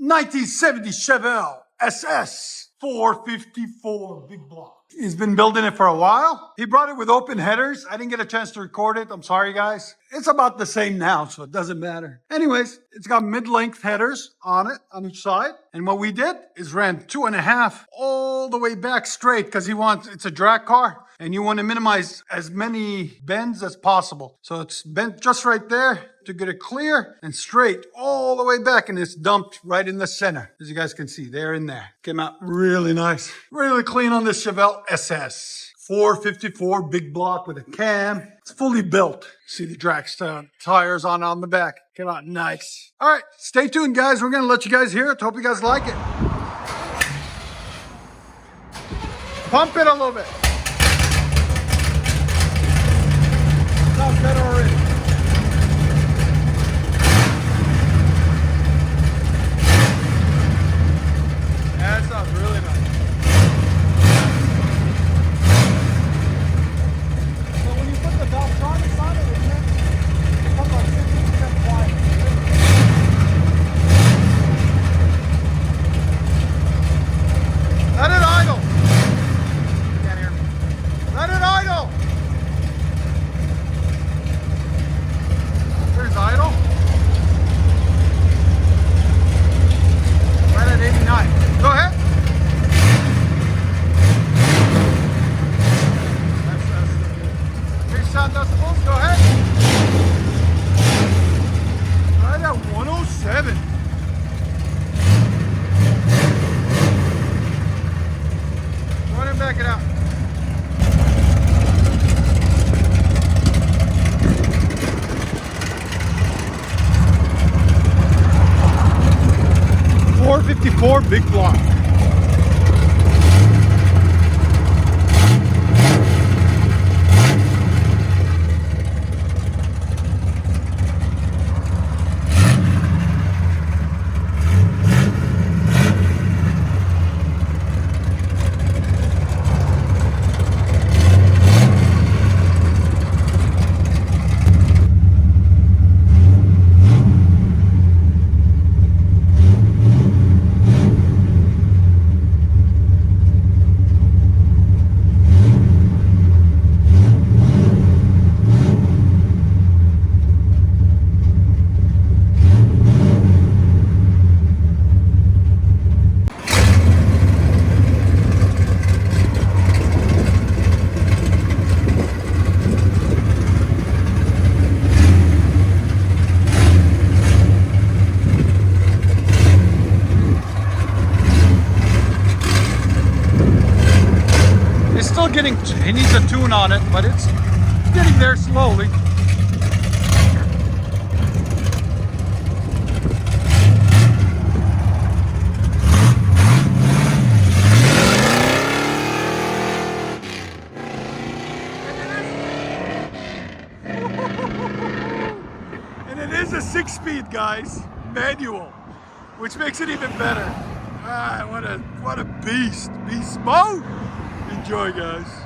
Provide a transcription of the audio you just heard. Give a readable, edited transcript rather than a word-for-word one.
1970 Chevelle SS 454 big block. He's been building it for a while. He brought it with open headers. I didn't get a chance to record it. I'm sorry, guys. It's about the same now, so it doesn't matter. Anyways, it's got mid-length headers on it, on each side. And what we did is ran 2.5 all the way back straight because it's a drag car and you want to minimize as many bends as possible. So it's bent just right there to get it clear and straight all the way back, and it's dumped right in the center. As you guys can see, there in there. Came out really nice. Really clean on this Chevelle SS. 454 big block with a cam. It's fully built. See the dragstone tires on the back. Came out nice. All right, stay tuned, guys. We're gonna let you guys hear it. Hope you guys like it. Pump it a little bit. Sounds better already. That sounds really nice. So when you put the Valtronics on it, it comes like 50% quiet. Let it idle. You can't hear me. Let it idle. There's idle. Right at 89. Go ahead. That's sound decibels. Go ahead. Right at 107. Go ahead and back it out. .454 big block. He needs a tune on it, but it's getting there slowly. And it is a 6-speed, guys, manual, which makes it even better. Ah, what a beast. Beast mode. Enjoy, guys.